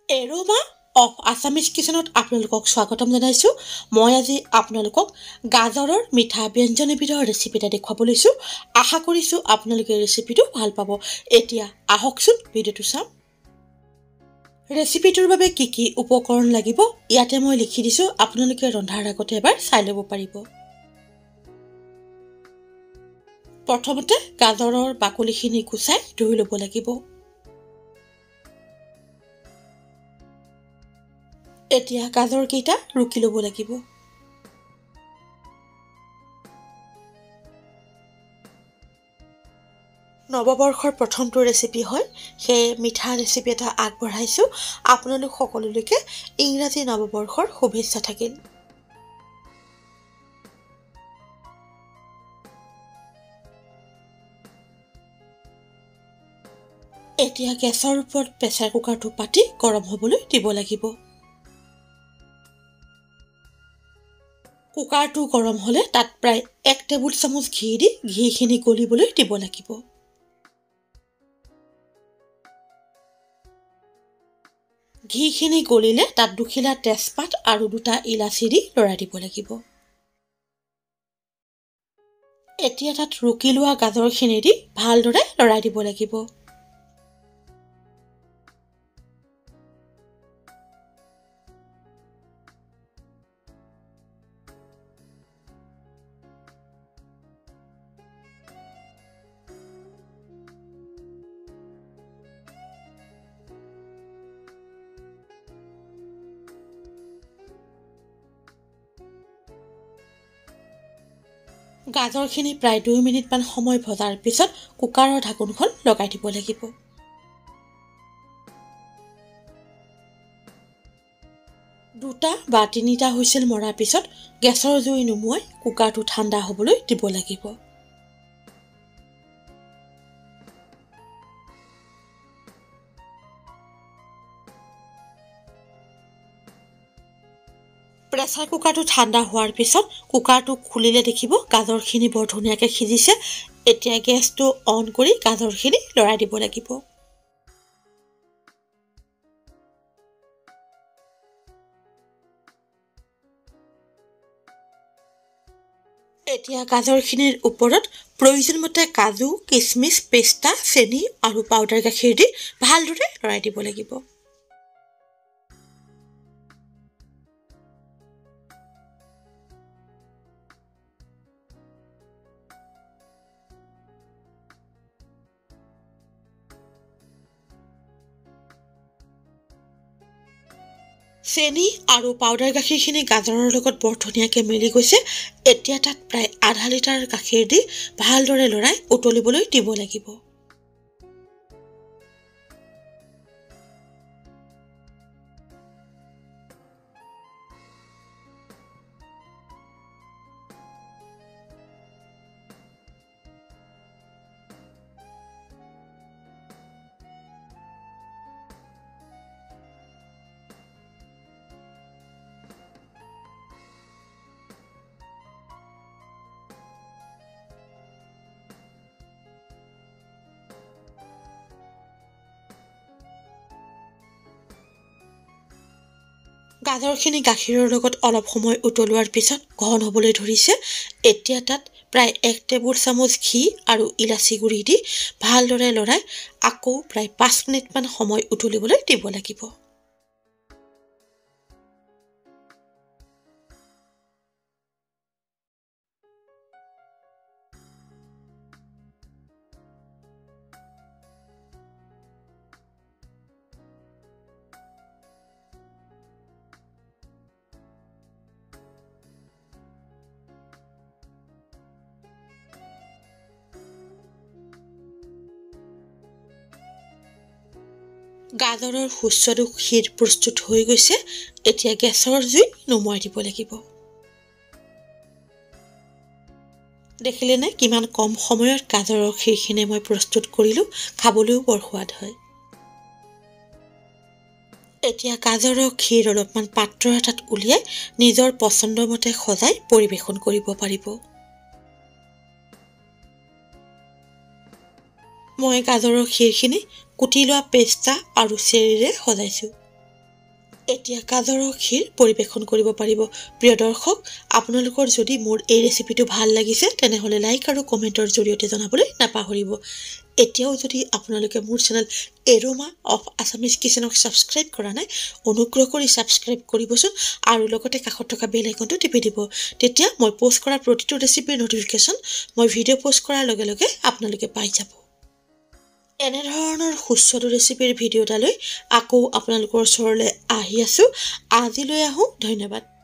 Aroma of Assamese কিচেনত আপোনালোকক স্বাগতম জনাইছোঁ। মই আজি আপোনালোকক গাজৰৰ মিঠা ব্যঞ্জন এবিধৰ ৰেচিপি এটা দেখুৱাব লৈছোঁ। আশা কৰিছোঁ আপোনালোকে ৰেচিপিটো ভাল পাব। এতিয়া আহকচোন ভিডিঅ'টো চাম। ৰেচিপিটোৰ বাবে কি কি উপকৰণ লাগিব ইয়াতে মই লিখি দিছোঁ, আপোনালোকে ৰন্ধাৰ আগতে এবাৰ চাই ল'ব পাৰিব। প্ৰথমতে গাজৰৰ বাকলিখিনি গুচাই ধুই ল'ব লাগিব। এতিয়া গাজৰকেইটা ৰুকি ল'ব লাগিব। নৱবৰ্ষৰ প্ৰথমটো ৰেচিপি হয়, সেয়ে মিঠা ৰেচিপি এটা আগবঢ়াইছোঁ। আপোনালোক সকলোলৈকে ইংৰাজী নৱবৰ্ষৰ শুভেচ্ছা থাকিল। এতিয়া গেছৰ ওপৰত প্ৰেছাৰ কুকাৰটো পাতি গৰম হ'বলৈ দিব লাগিব। কুকাৰটো গৰম হ'লে তাত প্ৰায় 1 টেবুল চামুচ ঘি দি ঘিখিনি গলিবলৈ দিব লাগিব। ঘিখিনি গলিলে তাত দুখিলা তেজপাত আৰু 2টা ইলাচি দি লৰাই দিব লাগিব। এতিয়া তাত ৰুকি লোৱা গাজৰখিনি দি ভালদৰে লৰাই দিব লাগিব। গাজৰখিনি প্ৰায় 2 মিনিটমান সময় ভজাৰ পিছত কুকাৰৰ ঢাকোনখন লগাই দিব লাগিব। দুটা বা তিনিটা হুইচেল মৰাৰ পিছত গেছৰ জুই নুমুৱাই কুকাৰটো ঠাণ্ডা হ'বলৈ দিব লাগিব। প্ৰেছাৰ কুকাৰটো ঠাণ্ডা হোৱাৰ পিছত কুকাৰটো খুলিলে দেখিব গাজৰখিনি বৰ ধুনীয়াকৈ সিজিছে। এতিয়া গেছটো অন কৰি গাজৰখিনি লৰাই দিব লাগিব। এতিয়া গাজৰখিনিৰ ওপৰত প্ৰয়োজনমতে কাজু, কিচমিচ, পেষ্টা, চেনি আৰু পাউডাৰ গাখীৰ দি ভালদৰে লৰাই দিব লাগিব। চেনি আৰু পাউডাৰ গাখীৰখিনি গাজৰৰ লগত বৰ ধুনীয়াকৈ মিলি গৈছে। এতিয়া তাত প্ৰায় আধা লিটাৰ গাখীৰ দি ভালদৰে লৰাই উতলিবলৈ দিব লাগিব। গাজৰখিনি গাখীৰৰ লগত অলপ সময় উতলোৱাৰ পিছত ঘন হ'বলৈ ধৰিছে। এতিয়া তাত প্ৰায় 1 টেবুল চামুচ ঘি আৰু ইলাচি গুড়ি দি ভালদৰে লৰাই আকৌ প্ৰায় 5 মিনিটমান সময় উতলিবলৈ দিব লাগিব। গাজৰৰ সুস্বাদু ক্ষীৰ প্ৰস্তুত হৈ গৈছে। এতিয়া গেছৰ জুই নুমুৱাই দিব লাগিব। দেখিলেনে কিমান কম সময়ত গাজৰৰ ক্ষীৰখিনি মই প্ৰস্তুত কৰিলোঁ। খাবলৈও বৰ সোৱাদ হয়। এতিয়া গাজৰৰ ক্ষীৰ অলপমান পাত্ৰ এটাত উলিয়াই নিজৰ পচন্দৰ মতে সজাই পৰিৱেশন কৰিব পাৰিব। মই গাজৰৰ ক্ষীৰখিনি কুটি লোৱা পেষ্টা আৰু চেৰিৰে সজাইছোঁ। এতিয়া গাজৰৰ ক্ষীৰ পৰিৱেশন কৰিব পাৰিব। প্ৰিয় দৰ্শক, আপোনালোকৰ যদি মোৰ এই ৰেচিপিটো ভাল লাগিছে তেনেহ'লে লাইক আৰু কমেণ্টৰ জৰিয়তে জনাবলৈ নাপাহৰিব। এতিয়াও যদি আপোনালোকে মোৰ চেনেল এৰোমা অফ আছামিজ কিচেনক ছাবস্ক্ৰাইব কৰা নাই, অনুগ্ৰহ কৰি ছাবস্ক্ৰাইব কৰিবচোন আৰু লগতে কাষত থকা বেল আইকনটো টিপি দিব। তেতিয়া মই পোষ্ট কৰা প্ৰতিটো ৰেচিপিৰ নটিফিকেশ্যন মই ভিডিঅ' পোষ্ট কৰাৰ লগে লগে আপোনালোকে পাই যাব। এনেধৰণৰ সুস্বাদু ৰেচিপিৰ ভিডিঅ' এটালৈ আকৌ আপোনালোকৰ ওচৰলৈ আহি আছোঁ। আজিলৈ আহোঁ, ধন্যবাদ।